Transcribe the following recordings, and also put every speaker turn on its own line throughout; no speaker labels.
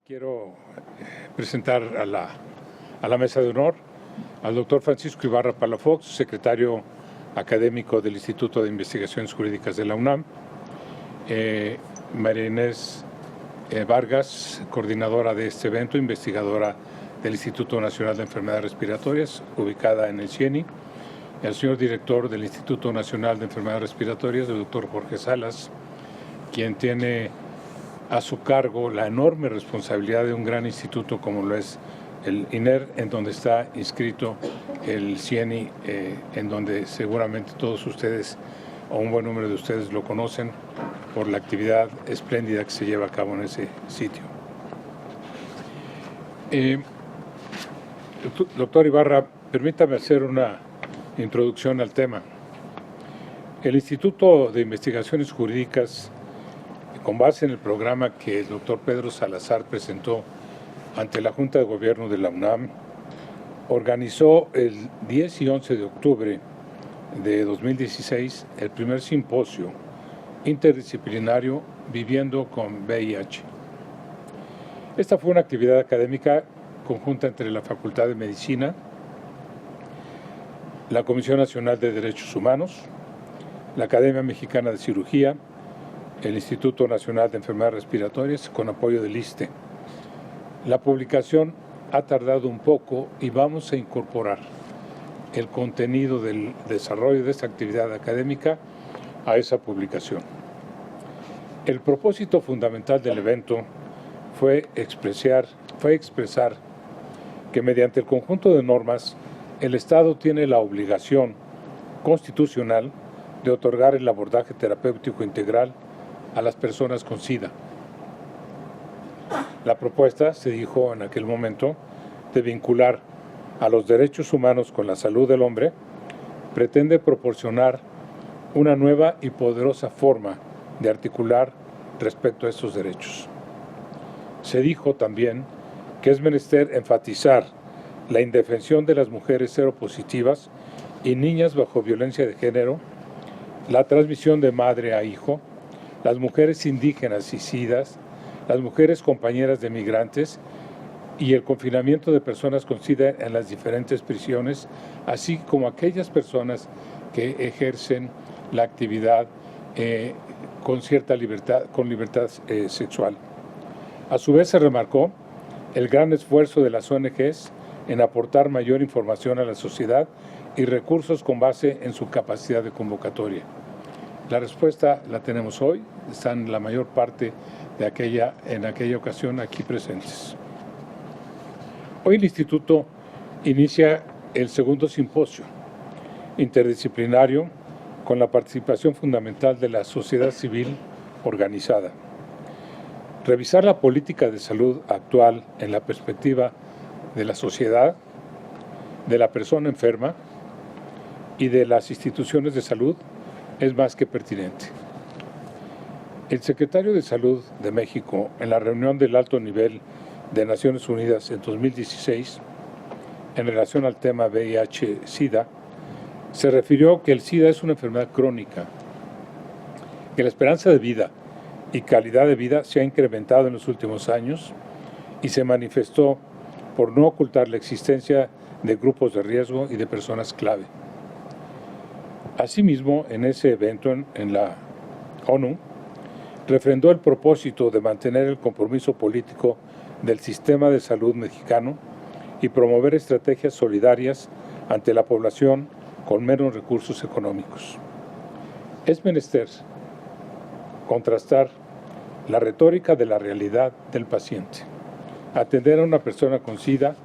Quiero presentar a la mesa de honor al doctor Francisco Ibarra Palafox, secretario académico del Instituto de Investigaciones Jurídicas de la UNAM, María Inés Vargas, coordinadora de este evento, investigadora del Instituto Nacional de Enfermedades Respiratorias, ubicada en el CIENI, y al señor director del Instituto Nacional de Enfermedades Respiratorias, el doctor Jorge Salas, quien tiene a su cargo la enorme responsabilidad de un gran instituto como lo es el INER, en donde está inscrito el CIENI, en donde seguramente todos ustedes, o un buen número de ustedes, lo conocen por la actividad espléndida que se lleva a cabo en ese sitio. Doctor Ibarra, permítame hacer una introducción al tema. El Instituto de Investigaciones Jurídicas, con base en el programa que el doctor Pedro Salazar presentó ante la Junta de Gobierno de la UNAM, organizó el 10 y 11 de octubre de 2016 el primer simposio interdisciplinario Viviendo con VIH. Esta fue una actividad académica conjunta entre la Facultad de Medicina, la Comisión Nacional de Derechos Humanos, la Academia Mexicana de Cirugía, el Instituto Nacional de Enfermedades Respiratorias, con apoyo del ISSSTE. La publicación ha tardado un poco y vamos a incorporar el contenido del desarrollo de esta actividad académica a esa publicación. El propósito fundamental del evento fue expresar que mediante el conjunto de normas, el Estado tiene la obligación constitucional de otorgar el abordaje terapéutico integral a las personas con SIDA. La propuesta, se dijo en aquel momento, de vincular a los derechos humanos con la salud del hombre, pretende proporcionar una nueva y poderosa forma de articular respecto a estos derechos. Se dijo también que es menester enfatizar la indefensión de las mujeres seropositivas y niñas bajo violencia de género, la transmisión de madre a hijo, las mujeres indígenas y SIDAs, las mujeres compañeras de migrantes y el confinamiento de personas con SIDA en las diferentes prisiones, así como aquellas personas que ejercen la actividad con cierta libertad, con libertad sexual. A su vez se remarcó el gran esfuerzo de las ONGs en aportar mayor información a la sociedad y recursos con base en su capacidad de convocatoria. La respuesta la tenemos hoy, están la mayor parte de en aquella ocasión aquí presentes. Hoy el Instituto inicia el segundo simposio interdisciplinario con la participación fundamental de la sociedad civil organizada. Revisar la política de salud actual en la perspectiva de la sociedad, de la persona enferma y de las instituciones de salud es más que pertinente. El secretario de Salud de México, en la reunión del alto nivel de Naciones Unidas en 2016, en relación al tema VIH-Sida, se refirió que el SIDA es una enfermedad crónica, que la esperanza de vida y calidad de vida se ha incrementado en los últimos años y se manifestó por no ocultar la existencia de grupos de riesgo y de personas clave. Asimismo, en ese evento en la ONU, refrendó el propósito de mantener el compromiso político del sistema de salud mexicano y promover estrategias solidarias ante la población con menos recursos económicos. Es menester contrastar la retórica de la realidad del paciente. Atender a una persona con SIDA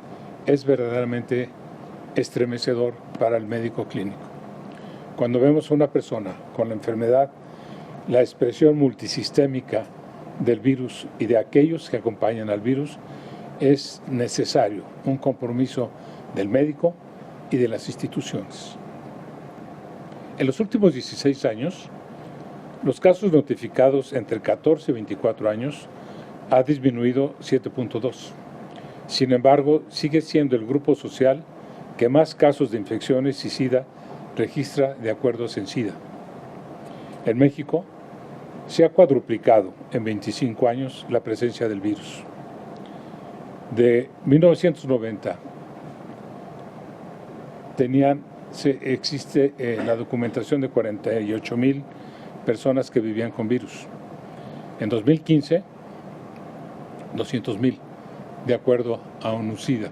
es verdaderamente estremecedor para el médico clínico. Cuando vemos a una persona con la enfermedad, la expresión multisistémica del virus y de aquellos que acompañan al virus, es necesario un compromiso del médico y de las instituciones. En los últimos 16 años, los casos notificados entre 14 y 24 años ha disminuido 7.2. Sin embargo, sigue siendo el grupo social que más casos de infecciones y SIDA registra de acuerdo a Censida. En México se ha cuadruplicado en 25 años la presencia del virus. De 1990 existe la documentación de 48,000 personas que vivían con virus. En 2015, 200,000, de acuerdo a ONU-SIDA.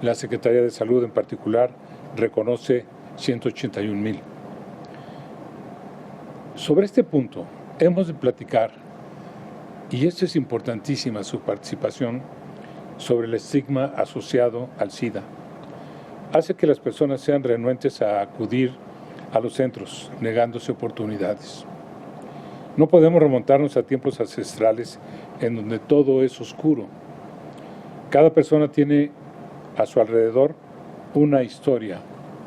La Secretaría de Salud en particular reconoce 181,000. Sobre este punto hemos de platicar, y esto es importantísima su participación, sobre el estigma asociado al SIDA. Hace que las personas sean renuentes a acudir a los centros, negándose oportunidades. No podemos remontarnos a tiempos ancestrales en donde todo es oscuro. Cada persona tiene a su alrededor una historia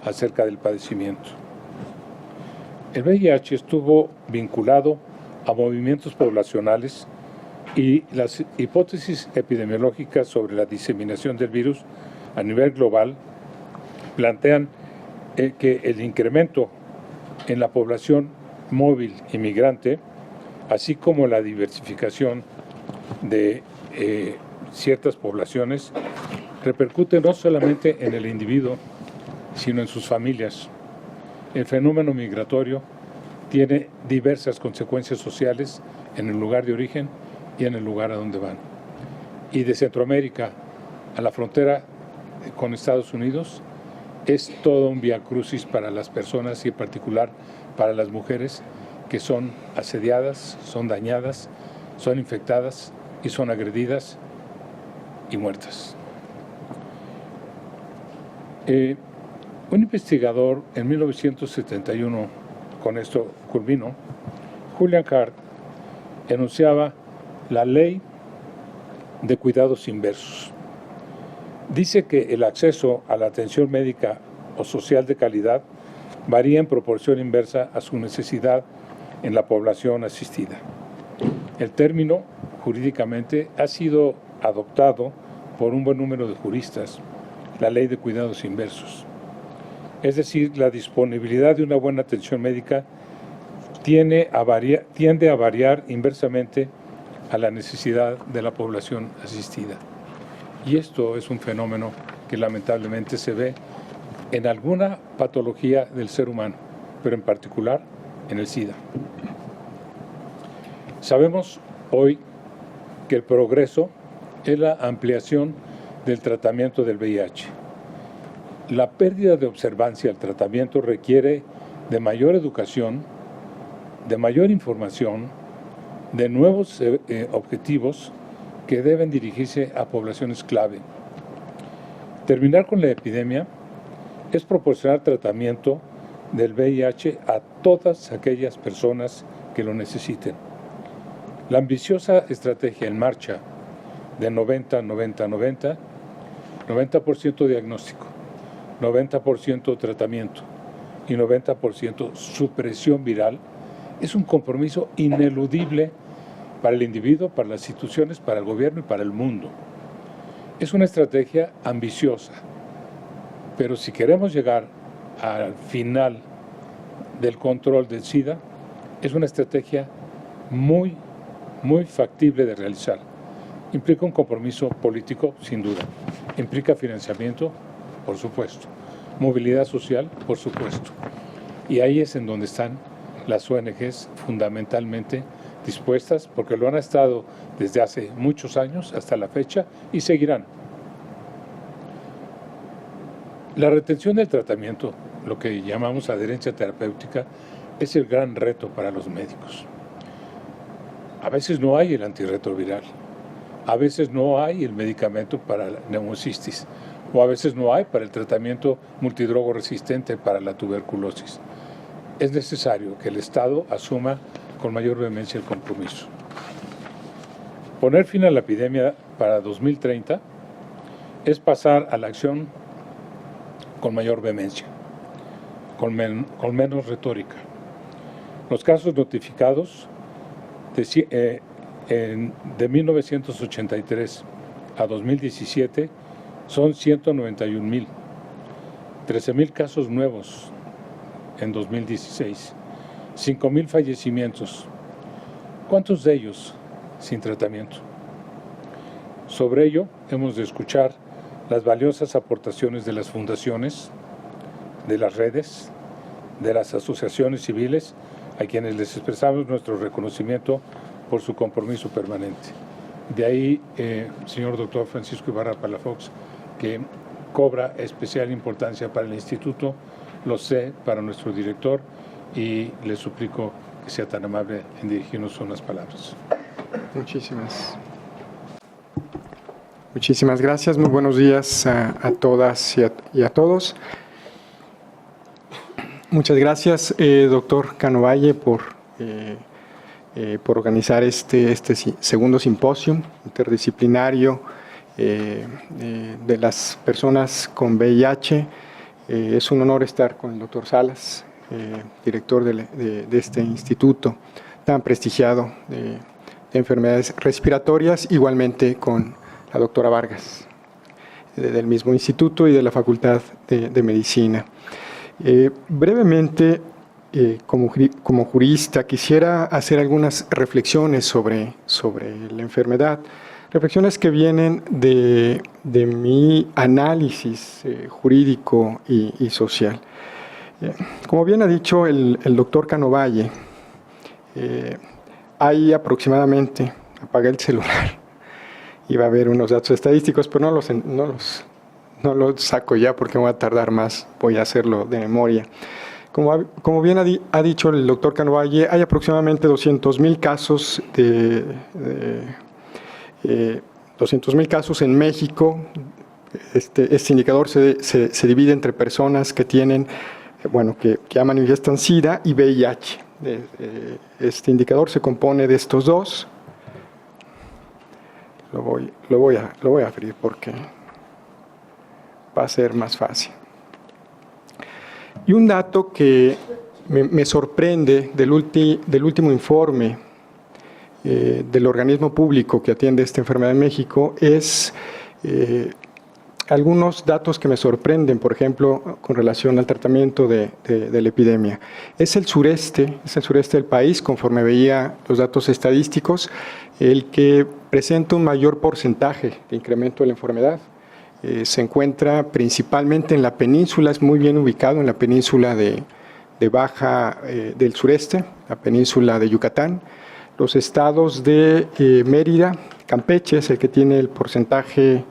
acerca del padecimiento. El VIH estuvo vinculado a movimientos poblacionales y las hipótesis epidemiológicas sobre la diseminación del virus a nivel global plantean que el incremento en la población móvil inmigrante, así como la diversificación de ciertas poblaciones, repercute no solamente en el individuo, sino en sus familias. El fenómeno migratorio tiene diversas consecuencias sociales en el lugar de origen y en el lugar a donde van. Y de Centroamérica a la frontera con Estados Unidos es todo un viacrucis para las personas y en particular para las mujeres que son asediadas, son dañadas, son infectadas y son agredidas y muertas. Un investigador en 1971, con esto culminó, Julian Hart, enunciaba la ley de cuidados inversos. Dice que el acceso a la atención médica o social de calidad varía en proporción inversa a su necesidad en la población asistida. El término, jurídicamente, ha sido adoptado por un buen número de juristas, la ley de cuidados inversos. Es decir, la disponibilidad de una buena atención médica tiende a variar inversamente a la necesidad de la población asistida. Y esto es un fenómeno que lamentablemente se ve en alguna patología del ser humano, pero en particular en el SIDA. Sabemos hoy que el progreso es la ampliación del tratamiento del VIH. La pérdida de observancia al tratamiento requiere de mayor educación, de mayor información, de nuevos objetivos que deben dirigirse a poblaciones clave. Terminar con la epidemia es proporcionar tratamiento del VIH a todas aquellas personas que lo necesiten. La ambiciosa estrategia en marcha de 90-90-90, 90% diagnóstico, 90% tratamiento y 90% supresión viral, es un compromiso ineludible para el individuo, para las instituciones, para el gobierno y para el mundo. Es una estrategia ambiciosa, pero si queremos llegar al final del control del SIDA, es una estrategia muy factible de realizar. Implica un compromiso político, sin duda. Implica financiamiento, por supuesto. Movilidad social, por supuesto. Y ahí es en donde están las ONGs fundamentalmente dispuestas, porque lo han estado desde hace muchos años hasta la fecha y seguirán. La retención del tratamiento, lo que llamamos adherencia terapéutica, es el gran reto para los médicos. A veces no hay el antirretroviral, a veces no hay el medicamento para la neumocistis, o a veces no hay para el tratamiento multidrogo resistente para la tuberculosis. Es necesario que el Estado asuma con mayor vehemencia el compromiso. Poner fin a la epidemia para 2030 es pasar a la acción con mayor vehemencia, con menos retórica. Los casos notificados de 1983 a 2017 son 191,000, 13,000 casos nuevos en 2016, 5,000 fallecimientos. ¿Cuántos de ellos sin tratamiento? Sobre ello, hemos de escuchar las valiosas aportaciones de las fundaciones, de las redes, de las asociaciones civiles, a quienes les expresamos nuestro reconocimiento por su compromiso permanente. De ahí, señor doctor Francisco Ibarra Palafox, que cobra especial importancia para el Instituto, lo sé, para nuestro director, y le suplico que sea tan amable en dirigirnos unas palabras.
Muchísimas gracias. Muy buenos días a todas y a todos. Muchas gracias, doctor Cano Valle, por organizar este segundo simposio interdisciplinario de las personas con VIH. Es un honor estar con el doctor Salas, director de este instituto tan prestigiado de enfermedades respiratorias, igualmente con la doctora Vargas, del mismo instituto y de la Facultad de Medicina. Brevemente, como jurista, quisiera hacer algunas reflexiones sobre la enfermedad, reflexiones que vienen de mi análisis jurídico y social. Como bien ha dicho el doctor Cano Valle, hay aproximadamente, apagué el celular, iba a ver unos datos estadísticos, pero no los saco ya porque me voy a tardar más, voy a hacerlo de memoria. Como bien ha dicho el doctor Cano Valle, hay aproximadamente 200,000 casos 200,000 casos en México. Este indicador se divide entre personas que tienen, que ya manifiestan SIDA y VIH. Este indicador se compone de estos dos. Lo voy a abrir porque va a ser más fácil. Y un dato que me sorprende del último informe del organismo público que atiende esta enfermedad en México es algunos datos que me sorprenden, por ejemplo, con relación al tratamiento de la epidemia. Es el sureste del país, conforme veía los datos estadísticos, el que presenta un mayor porcentaje de incremento de la enfermedad. Se encuentra principalmente en la península, es muy bien ubicado en la península del sureste, la península de Yucatán. Los estados de Mérida, Campeche es el que tiene el porcentaje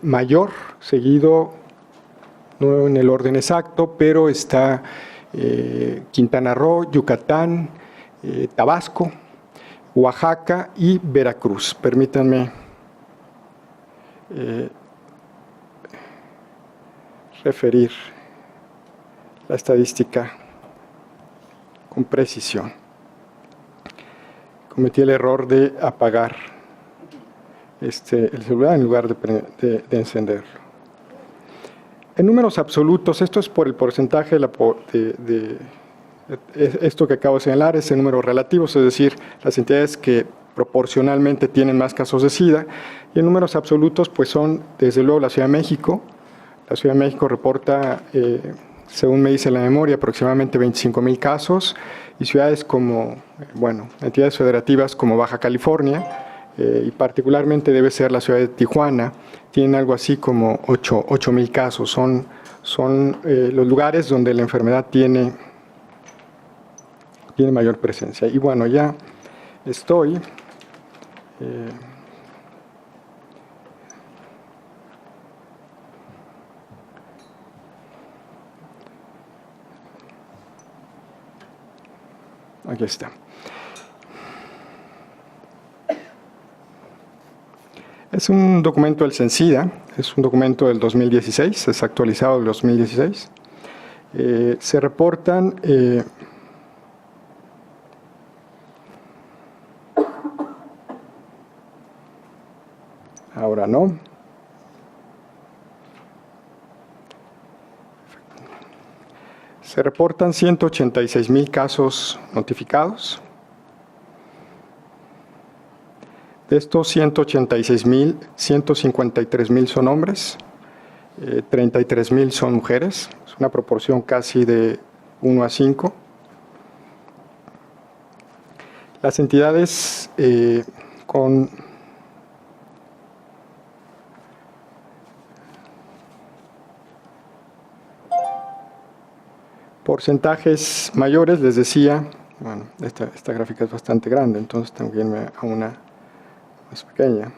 mayor, seguido, no en el orden exacto, pero está Quintana Roo, Yucatán, Tabasco, Oaxaca y Veracruz. Permítanme referir la estadística con precisión. Cometí el error de apagar el celular en lugar de encenderlo. En números absolutos, esto es por el porcentaje esto que acabo de señalar es en números relativos, es decir, las entidades que proporcionalmente tienen más casos de SIDA, y en números absolutos pues son desde luego la Ciudad de México. La Ciudad de México reporta, según me dice la memoria, aproximadamente 25,000 casos, y ciudades como, entidades federativas como Baja California, y particularmente debe ser la ciudad de Tijuana, tienen algo así como 8,000 casos. Son los lugares donde la enfermedad tiene mayor presencia. Y ya estoy. Aquí está. Es un documento del CENSIDA, es un documento del 2016, es actualizado del 2016. Se reportan ahora no. Se reportan 186,000 casos notificados. De estos 186,000, 153,000 son hombres, 33,000 son mujeres. Es una proporción casi de 1 a 5. Las entidades con porcentajes mayores, les decía, bueno, esta gráfica es bastante grande, entonces tengo que irme a una más pequeña.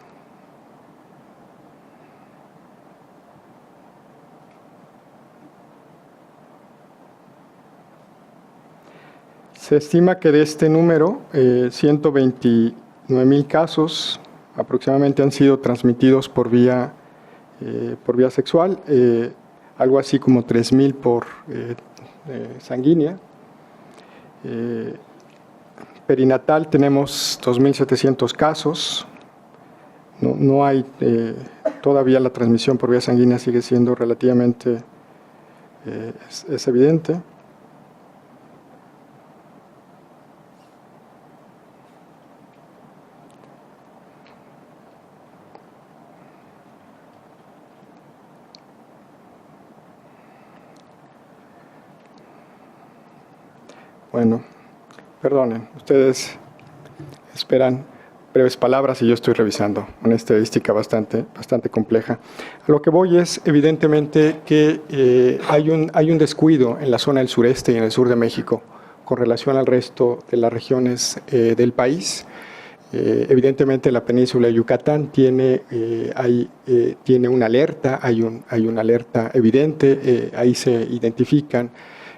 Se estima que de este número, 129,000 casos aproximadamente han sido transmitidos por vía sexual, algo así como 3,000 por sanguínea. Perinatal tenemos 2,700 casos. No hay, todavía la transmisión por vía sanguínea sigue siendo relativamente, es evidente. Bueno, perdonen, ustedes esperan breves palabras y yo estoy revisando una estadística bastante compleja. A lo que voy es, evidentemente, que hay un descuido en la zona del sureste y en el sur de México con relación al resto de las regiones del país. Evidentemente, la península de Yucatán tiene una alerta, hay una alerta evidente, ahí se identifican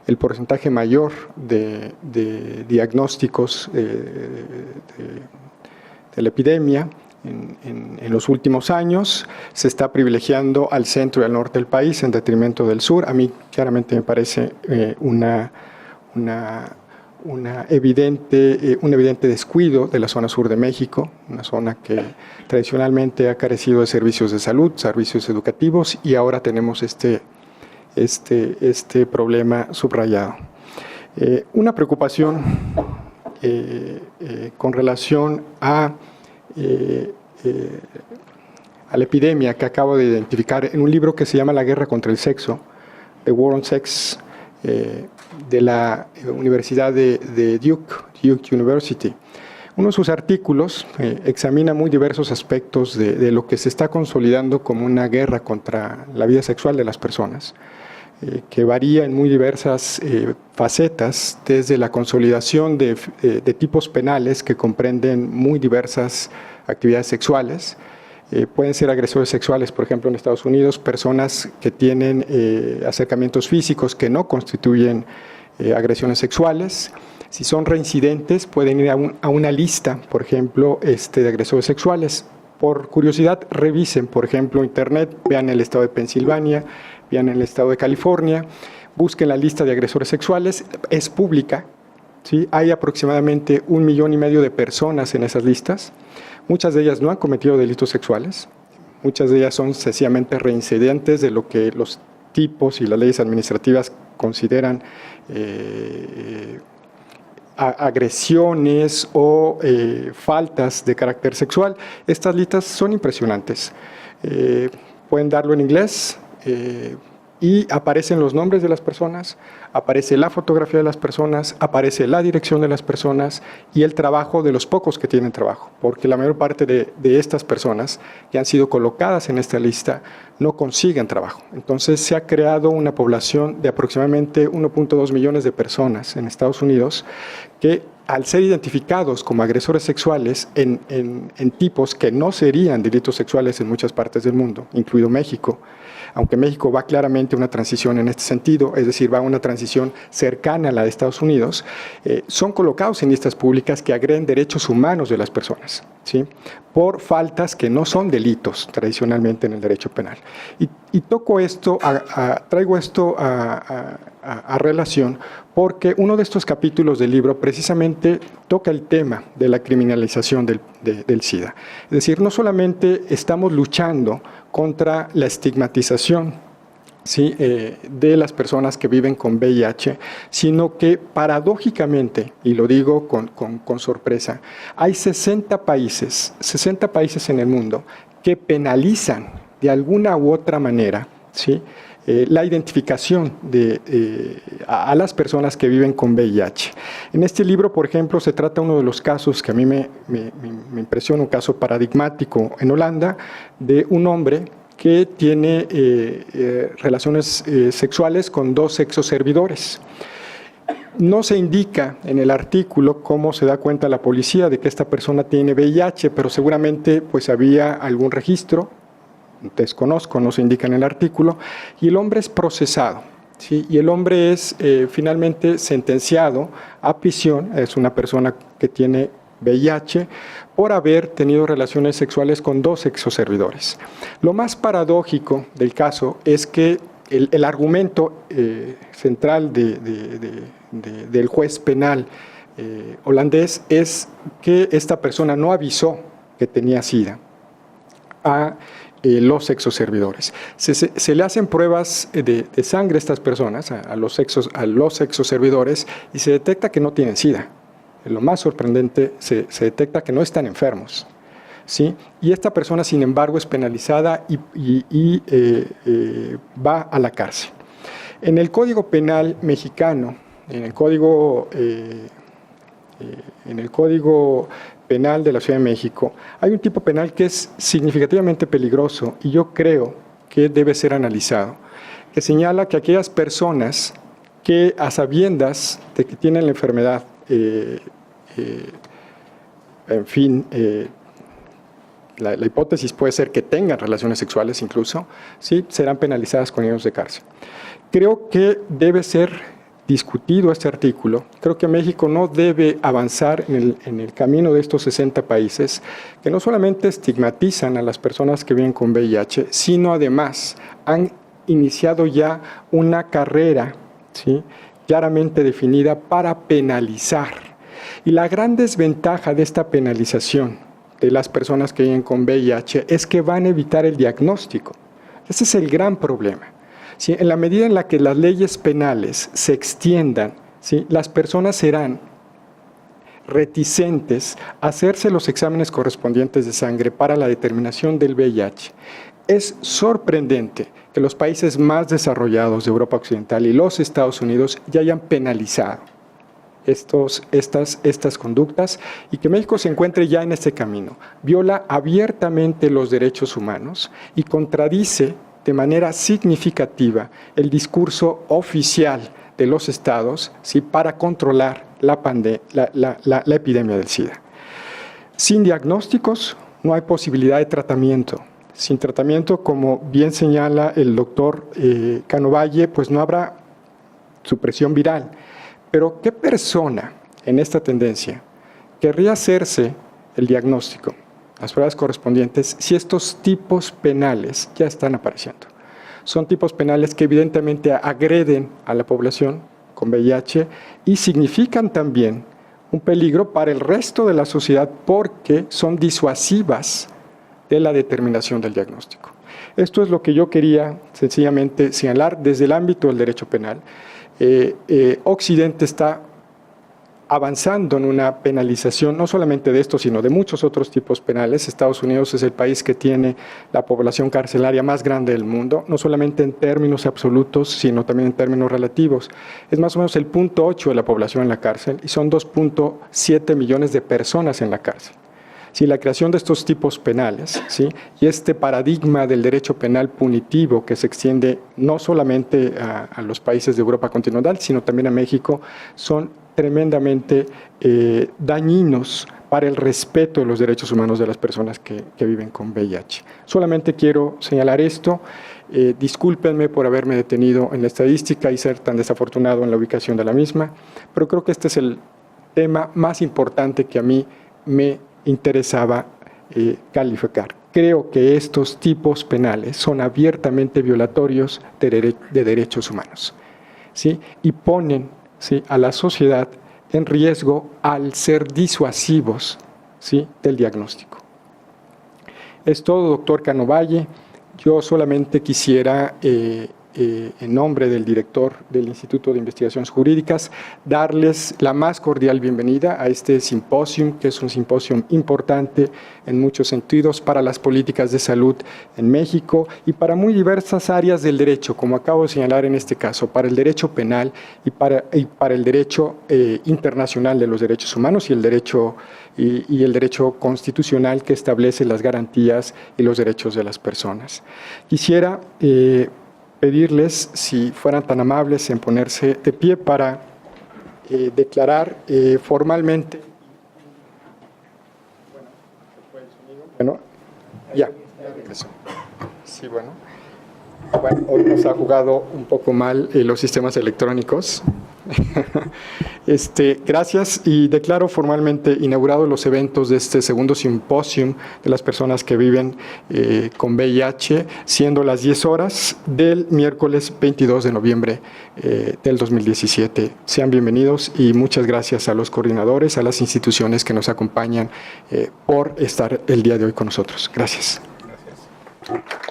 el porcentaje mayor de diagnósticos de la epidemia. En los últimos años se está privilegiando al centro y al norte del país en detrimento del sur. A mí claramente me parece un evidente descuido de la zona sur de México, una zona que tradicionalmente ha carecido de servicios de salud, servicios educativos, y ahora tenemos este problema subrayado. Una preocupación con relación a la epidemia que acabo de identificar en un libro que se llama La guerra contra el sexo, The War on Sex, de la Universidad de Duke University. Uno de sus artículos examina muy diversos aspectos de lo que se está consolidando como una guerra contra la vida sexual de las personas, que varía en muy diversas facetas, desde la consolidación de tipos penales que comprenden muy diversas actividades sexuales. Pueden ser agresores sexuales, por ejemplo, en Estados Unidos, personas que tienen acercamientos físicos que no constituyen agresiones sexuales. Si son reincidentes, pueden ir a una lista, por ejemplo, de agresores sexuales. Por curiosidad, revisen, por ejemplo, Internet, vean el estado de Pensilvania, vean el estado de California, busquen la lista de agresores sexuales, es pública, ¿sí? Hay aproximadamente 1,5 millones de personas en esas listas. Muchas de ellas no han cometido delitos sexuales, muchas de ellas son sencillamente reincidentes de lo que los tipos y las leyes administrativas consideran agresiones o faltas de carácter sexual. Estas listas son impresionantes. Pueden darlo en inglés y aparecen los nombres de las personas, aparece la fotografía de las personas, aparece la dirección de las personas y el trabajo de los pocos que tienen trabajo, porque la mayor parte de estas personas que han sido colocadas en esta lista no consiguen trabajo. Entonces se ha creado una población de aproximadamente 1,2 millones de personas en Estados Unidos que, al ser identificados como agresores sexuales en tipos que no serían delitos sexuales en muchas partes del mundo, incluido México, aunque México va claramente a una transición en este sentido, es decir, va a una transición cercana a la de Estados Unidos, son colocados en listas públicas que agreden derechos humanos de las personas, ¿sí? Por faltas que no son delitos tradicionalmente en el derecho penal. Y toco esto, traigo esto a relación porque uno de estos capítulos del libro precisamente toca el tema de la criminalización del SIDA. Es decir, no solamente estamos luchando contra la estigmatización, ¿sí?, de las personas que viven con VIH, sino que paradójicamente, y lo digo con sorpresa, hay 60 países en el mundo que penalizan de alguna u otra manera, ¿sí?, la identificación a las personas que viven con VIH. En este libro, por ejemplo, se trata uno de los casos que a mí me impresiona, un caso paradigmático en Holanda, de un hombre que tiene relaciones sexuales con 2 sexoservidores. No se indica en el artículo cómo se da cuenta la policía de que esta persona tiene VIH, pero seguramente pues había algún registro, desconozco, no se indica en el artículo, y el hombre es procesado, ¿sí? Y el hombre es finalmente sentenciado a prisión, es una persona que tiene VIH, por haber tenido relaciones sexuales con 2 sexoservidores. Lo más paradójico del caso es que el argumento central del juez penal holandés es que esta persona no avisó que tenía SIDA a los sexoservidores. Se le hacen pruebas de sangre a estas personas, a los sexoservidores, y se detecta que no tienen SIDA. Lo más sorprendente, se detecta que no están enfermos, ¿sí? Y esta persona, sin embargo, es penalizada y va a la cárcel. En el Código Penal mexicano, en el Código Penal de la Ciudad de México, hay un tipo penal que es significativamente peligroso y yo creo que debe ser analizado, que señala que aquellas personas que a sabiendas de que tienen la enfermedad, la hipótesis puede ser que tengan relaciones sexuales incluso, ¿sí?, serán penalizadas con años de cárcel. Creo que debe ser discutido este artículo. Creo que México no debe avanzar en el camino de estos 60 países que no solamente estigmatizan a las personas que viven con VIH, sino además han iniciado ya una carrera, ¿sí?, claramente definida para penalizar. Y la gran desventaja de esta penalización de las personas que viven con VIH es que van a evitar el diagnóstico. Ese es el gran problema. ¿Sí? En la medida en la que las leyes penales se extiendan, ¿sí?, las personas serán reticentes a hacerse los exámenes correspondientes de sangre para la determinación del VIH. Es sorprendente que los países más desarrollados de Europa Occidental y los Estados Unidos ya hayan penalizado estas conductas y que México se encuentre ya en este camino. Viola abiertamente los derechos humanos y contradice de manera significativa el discurso oficial de los estados, ¿sí?, para controlar la epidemia del SIDA. Sin diagnósticos no hay posibilidad de tratamiento. Sin tratamiento, como bien señala el doctor Cano Valle, pues no habrá supresión viral. Pero ¿qué persona en esta tendencia querría hacerse el diagnóstico, las pruebas correspondientes, si estos tipos penales ya están apareciendo? Son tipos penales que evidentemente agreden a la población con VIH y significan también un peligro para el resto de la sociedad porque son disuasivas de la determinación del diagnóstico. Esto es lo que yo quería sencillamente señalar desde el ámbito del derecho penal. Occidente está avanzando en una penalización no solamente de esto, sino de muchos otros tipos penales. Estados Unidos es el país que tiene la población carcelaria más grande del mundo, no solamente en términos absolutos, sino también en términos relativos. Es más o menos el 0.8 de la población en la cárcel y son 2.7 millones de personas en la cárcel. Si la creación de estos tipos penales, ¿sí?, y este paradigma del derecho penal punitivo que se extiende no solamente a los países de Europa continental, sino también a México, son tremendamente dañinos para el respeto de los derechos humanos de las personas que viven con VIH. Solamente quiero señalar esto. Discúlpenme por haberme detenido en la estadística y ser tan desafortunado en la ubicación de la misma, pero creo que este es el tema más importante que a mí me interesaba calificar. Creo que estos tipos penales son abiertamente violatorios de derechos humanos, ¿sí?, y ponen, ¿sí?, a la sociedad en riesgo al ser disuasivos, ¿sí?, del diagnóstico. Es todo, doctor Cano Valle. Yo solamente quisiera en nombre del director del Instituto de Investigaciones Jurídicas, darles la más cordial bienvenida a este simposium, que es un simposium importante en muchos sentidos para las políticas de salud en México y para muy diversas áreas del derecho, como acabo de señalar en este caso, para el derecho penal y para el derecho internacional de los derechos humanos y el derecho constitucional que establece las garantías y los derechos de las personas. Quisiera pedirles, si fueran tan amables, en ponerse de pie para declarar formalmente. Bueno, ya regresó. Sí, bueno, hoy nos ha jugado un poco mal los sistemas electrónicos. Gracias, y declaro formalmente inaugurados los eventos de este segundo simposium de las personas que viven con VIH, siendo las 10 horas del miércoles 22 de noviembre del 2017. Sean bienvenidos y muchas gracias a los coordinadores, a las instituciones que nos acompañan por estar el día de hoy con nosotros. Gracias.
Gracias.